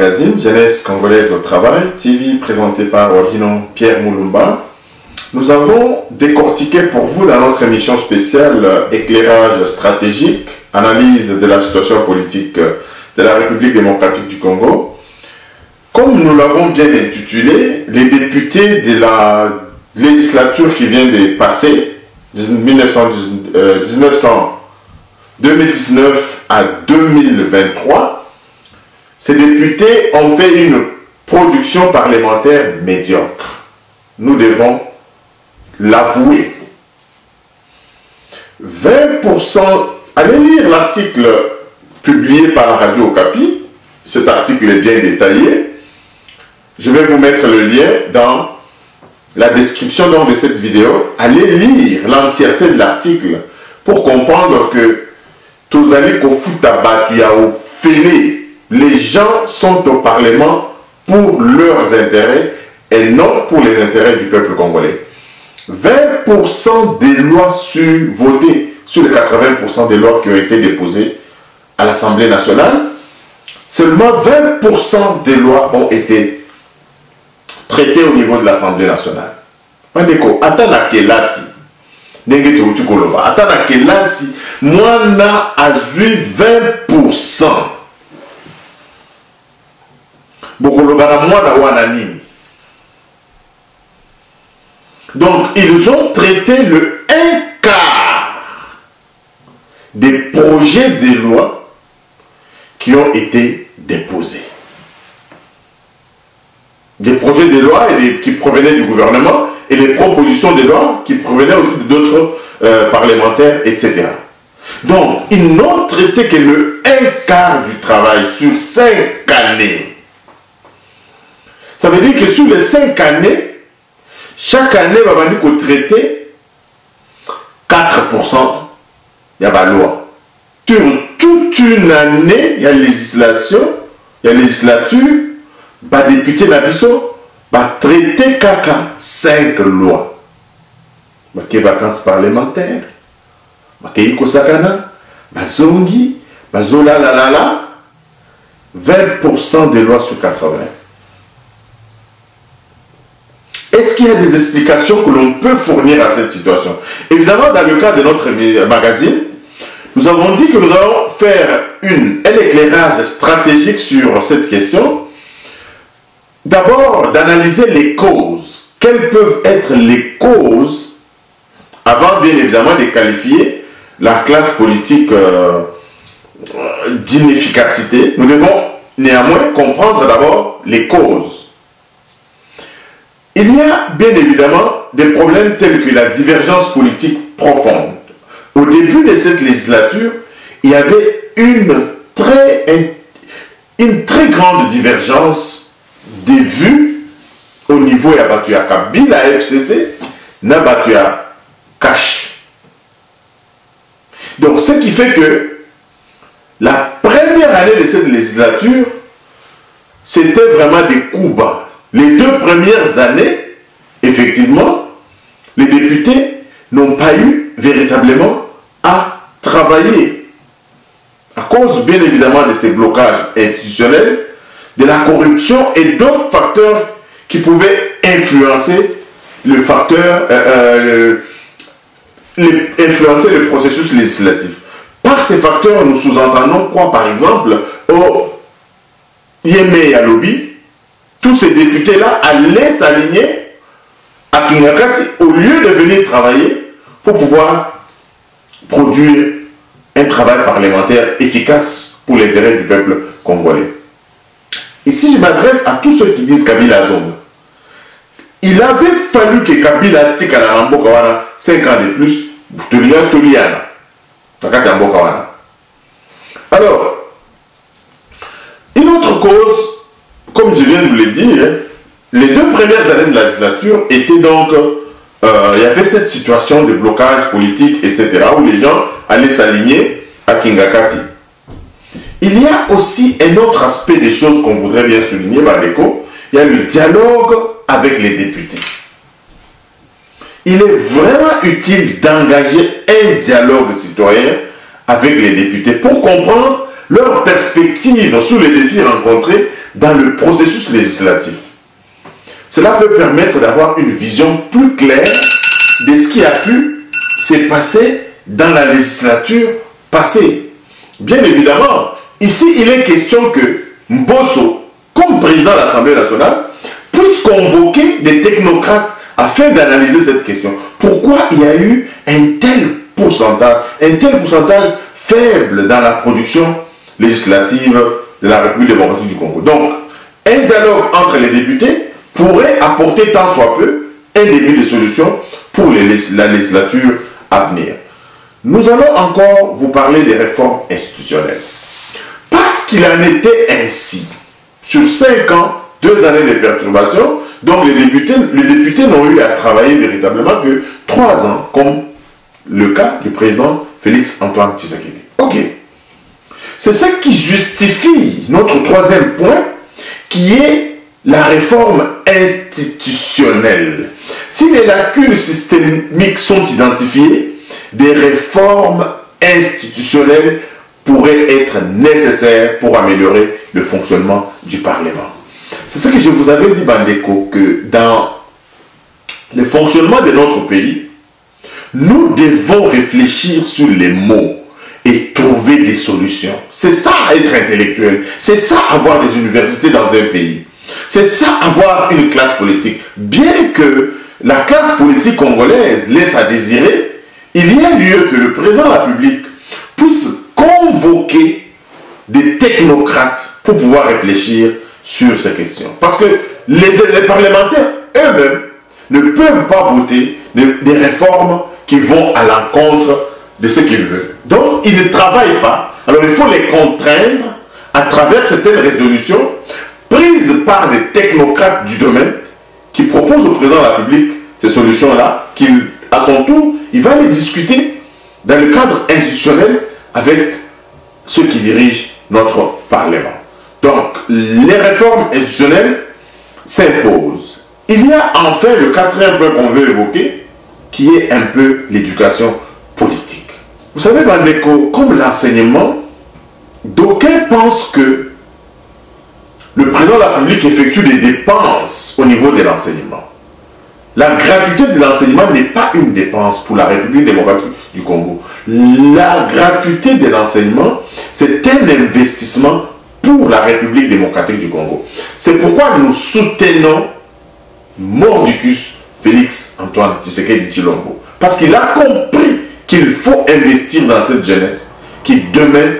magazine Jeunesse congolaise au travail, TV présenté par Wabino Pierre Moulumba. Nous avons décortiqué pour vous dans notre émission spéciale éclairage stratégique, analyse de la situation politique de la République démocratique du Congo. Comme nous l'avons bien intitulé, les députés de la législature qui vient de passer, 2019 à 2023, ces députés ont fait une production parlementaire médiocre. Nous devons l'avouer. 20%, allez lire l'article publié par la radio Okapi, cet article est bien détaillé. Je vais vous mettre le lien dans la description de cette vidéo. Allez lire l'entièreté de l'article pour comprendre que tous allez qu'au foot à battu au fêlé. Les gens sont au Parlement pour leurs intérêts et non pour les intérêts du peuple congolais. 20% des lois votées sur les 80% des lois qui ont été déposées à l'Assemblée nationale, seulement 20% des lois ont été traitées au niveau de l'Assemblée nationale. Mandeko, atana kelasi, nenge te uti koloba, atana kelasi, mwana azui 20%. Donc, ils ont traité le 1/4 des projets de loi qui ont été déposés. Des projets de loi qui provenaient du gouvernement et les propositions de loi qui provenaient aussi d'autres parlementaires, etc. Donc, ils n'ont traité que le 1/4 du travail sur 5 années. Ça veut dire que sur les 5 années, chaque année, on va traiter 4% de la loi. Sur toute une année, il y a législation, il y a législature, les députés Nabiso va traiter 5 lois. Les vacances parlementaires, les Kosakana, les Zongi, les Zola, 20% des lois sur 80. Est-ce qu'il y a des explications que l'on peut fournir à cette situation? Évidemment, dans le cas de notre magazine, nous avons dit que nous allons faire un éclairage stratégique sur cette question. D'abord, d'analyser les causes. Quelles peuvent être les causes, avant bien évidemment de qualifier la classe politique d'inefficacité. Nous devons néanmoins comprendre d'abord les causes. Il y a bien évidemment des problèmes tels que la divergence politique profonde. Au début de cette législature, il y avait une très grande divergence des vues au niveau de la Kabila FCC, na Batuya Cash. Donc ce qui fait que la première année de cette législature, c'était vraiment des coups bas. Les 2 premières années, effectivement, les députés n'ont pas eu véritablement à travailler. À cause, bien évidemment, de ces blocages institutionnels, de la corruption et d'autres facteurs qui pouvaient influencer influencer le processus législatif. Par ces facteurs, nous sous-entendons quoi, par exemple, au Yémé Yalobi, tous ces députés-là allaient s'aligner à Kingakati au lieu de venir travailler pour pouvoir produire un travail parlementaire efficace pour l'intérêt du peuple congolais. Ici, je m'adresse à tous ceux qui disent Kabila Zone. Il avait fallu que Kabila tika na Ramboka wana 5 ans de plus, Toliana. Alors, une autre cause, comme je viens de vous le dire, les 2 premières années de la législature étaient donc, il y avait cette situation de blocage politique, etc., où les gens allaient s'aligner à Kingakati. Il y a aussi un autre aspect des choses qu'on voudrait bien souligner, Badeko, il y a le dialogue avec les députés. Il est vraiment utile d'engager un dialogue citoyen avec les députés pour comprendre leurs perspectives sur les défis rencontrés dans le processus législatif. Cela peut permettre d'avoir une vision plus claire de ce qui a pu se passer dans la législature passée. Bien évidemment, ici il est question que Mbosso, comme président de l'Assemblée nationale, puisse convoquer des technocrates afin d'analyser cette question. Pourquoi il y a eu un tel pourcentage faible dans la production législative de la République démocratique du Congo? Donc, un dialogue entre les députés pourrait apporter tant soit peu un début de solution pour la législature à venir. Nous allons encore vous parler des réformes institutionnelles. Parce qu'il en était ainsi, sur 5 ans, 2 années de perturbations, donc les députés n'ont eu à travailler véritablement que 3 ans, comme le cas du président Félix Antoine Tshisekedi. Ok. C'est ce qui justifie notre 3e point, qui est la réforme institutionnelle. Si les lacunes systémiques sont identifiées, des réformes institutionnelles pourraient être nécessaires pour améliorer le fonctionnement du Parlement. C'est ce que je vous avais dit, Bandeko, que dans le fonctionnement de notre pays, nous devons réfléchir sur les mots et trouver des solutions. C'est ça être intellectuel, c'est ça avoir des universités dans un pays. C'est ça avoir une classe politique. Bien que la classe politique congolaise laisse à désirer, il y a lieu que le président de la République puisse convoquer des technocrates pour pouvoir réfléchir sur ces questions. Parce que les parlementaires eux-mêmes ne peuvent pas voter des réformes qui vont à l'encontre de ce qu'ils veulent. Donc, ils ne travaillent pas. Alors, il faut les contraindre à travers certaines résolutions prises par des technocrates du domaine qui proposent au président de la République ces solutions-là, qu'il, à son tour, il va les discuter dans le cadre institutionnel avec ceux qui dirigent notre Parlement. Donc, les réformes institutionnelles s'imposent. Il y a enfin le 4e point qu'on veut évoquer, qui est un peu l'éducation politique. Vous savez, Bandeko, comme l'enseignement, d'aucuns pensent que le président de la République effectue des dépenses au niveau de l'enseignement. La gratuité de l'enseignement n'est pas une dépense pour la République démocratique du Congo. La gratuité de l'enseignement, c'est un investissement pour la République démocratique du Congo. C'est pourquoi nous soutenons Mordicus Félix Antoine Tshisekedi Tshilombo. Parce qu'il a compris qu'il faut investir dans cette jeunesse qui demain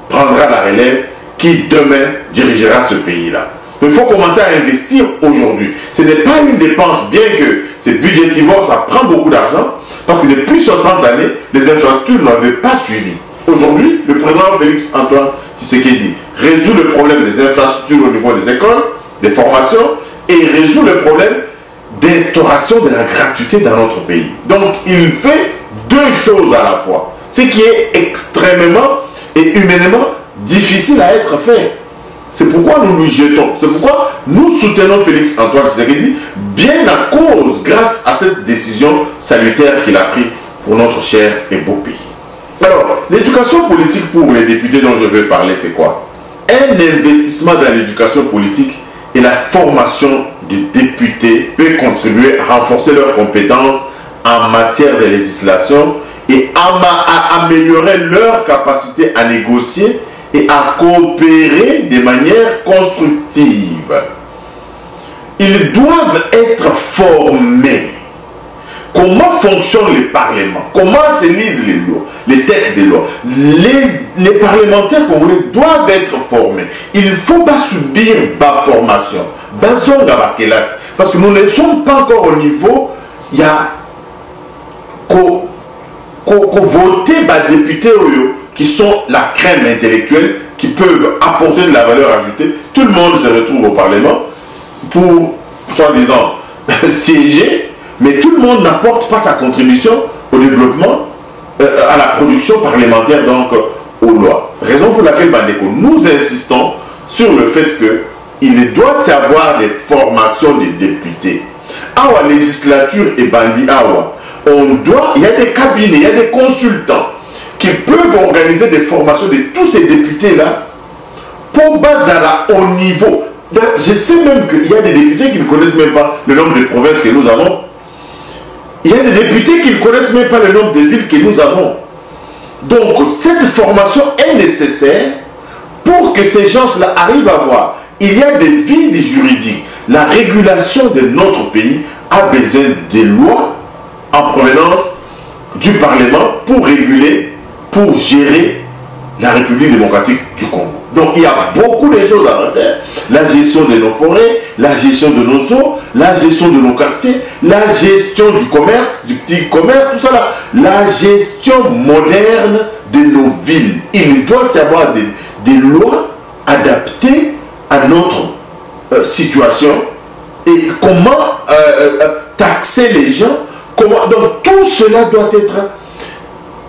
prendra la relève, qui demain dirigera ce pays-là. Il faut commencer à investir aujourd'hui. Ce n'est pas une dépense, bien que c'est budgétivore, ça prend beaucoup d'argent, parce que depuis 60 années, les infrastructures n'avaient pas suivi. Aujourd'hui, le président Félix Antoine Tshisekedi résout le problème des infrastructures au niveau des écoles, des formations, et résout le problème d'instauration de la gratuité dans notre pays. Donc, il fait 2 choses à la fois, ce qui est extrêmement et humainement difficile à être fait. C'est pourquoi nous nous jetons, c'est pourquoi nous soutenons Félix Antoine Tshisekedi, bien à cause, grâce à cette décision salutaire qu'il a prise pour notre cher et beau pays. Alors, l'éducation politique pour les députés dont je vais parler, c'est quoi? Un investissement dans l'éducation politique et la formation des députés peut contribuer à renforcer leurs compétences en matière de législation et à améliorer leur capacité à négocier et à coopérer de manière constructive. Ils doivent être formés. Comment fonctionnent les parlements? Comment se lisent les lois, les textes des lois? Les parlementaires congolais doivent être formés. Il ne faut pas subir ma formation. Parce que nous ne sommes pas encore au niveau, il y a voter des députés qui sont la crème intellectuelle, qui peuvent apporter de la valeur ajoutée. Tout le monde se retrouve au Parlement pour, soi-disant, siéger, mais tout le monde n'apporte pas sa contribution au développement, à la production parlementaire, donc aux lois. Raison pour laquelle, Bandeko, nous insistons sur le fait qu'il doit y avoir des formations des députés. Awa législature et bandi awa. Il y a des cabinets, il y a des consultants qui peuvent organiser des formations de tous ces députés-là pour Bazara au niveau. Je sais même qu'il y a des députés qui ne connaissent même pas le nombre de provinces que nous avons. Il y a des députés qui ne connaissent même pas le nombre de villes que nous avons. Donc, cette formation est nécessaire pour que ces gens-là arrivent à voir. Il y a des vides juridiques. La régulation de notre pays a besoin de lois en provenance du Parlement pour réguler, pour gérer la République démocratique du Congo. Donc il y a beaucoup de choses à refaire. La gestion de nos forêts, la gestion de nos eaux, la gestion de nos quartiers, la gestion du commerce, du petit commerce, tout ça là. La gestion moderne de nos villes. Il doit y avoir des lois adaptées à notre situation et comment taxer les gens. Donc tout cela doit être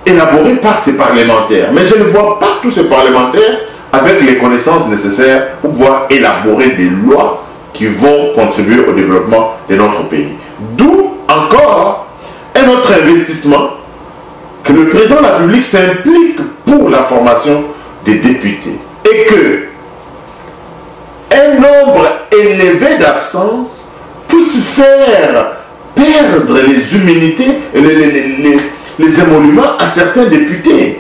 élaboré par ces parlementaires. Mais je ne vois pas tous ces parlementaires avec les connaissances nécessaires pour pouvoir élaborer des lois qui vont contribuer au développement de notre pays. D'où encore un autre investissement que le président de la République s'implique pour la formation des députés et que un nombre élevé d'absences puisse faire perdre les humanités et les émoluments à certains députés.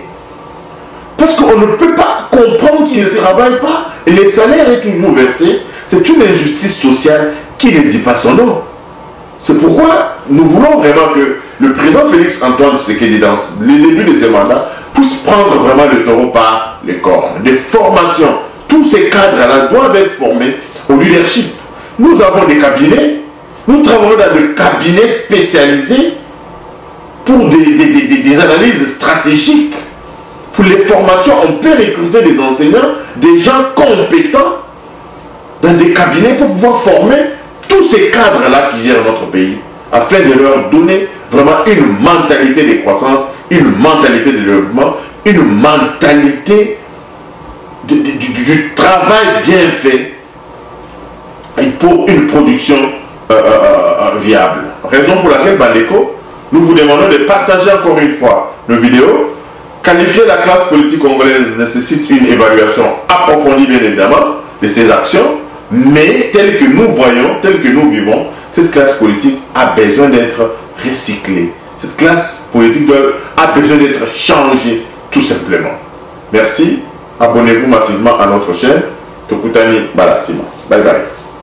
Parce qu'on ne peut pas comprendre qu'ils ne travaillent pas et les salaires est toujours versé. C'est une injustice sociale qui ne dit pas son nom. C'est pourquoi nous voulons vraiment que le président Félix Antoine Tshisekedi, dans le début de ce mandat, puisse prendre vraiment le taureau par les cornes. Des formations. Tous ces cadres-là doivent être formés au leadership. Nous avons des cabinets. Nous travaillons dans des cabinets spécialisés pour des analyses stratégiques. Pour les formations, on peut recruter des enseignants, des gens compétents dans des cabinets pour pouvoir former tous ces cadres-là qui gèrent notre pays, afin de leur donner vraiment une mentalité de croissance, une mentalité de développement, une mentalité du travail bien fait et pour une production viable. Raison pour laquelle, Bandeko, nous vous demandons de partager encore une fois nos vidéos. Qualifier la classe politique congolaise nécessite une évaluation approfondie, bien évidemment, de ses actions, mais telle que nous voyons, telle que nous vivons, cette classe politique a besoin d'être recyclée. Cette classe politique a besoin d'être changée, tout simplement. Merci. Abonnez-vous massivement à notre chaîne. Tokutani Balasima. Bye bye.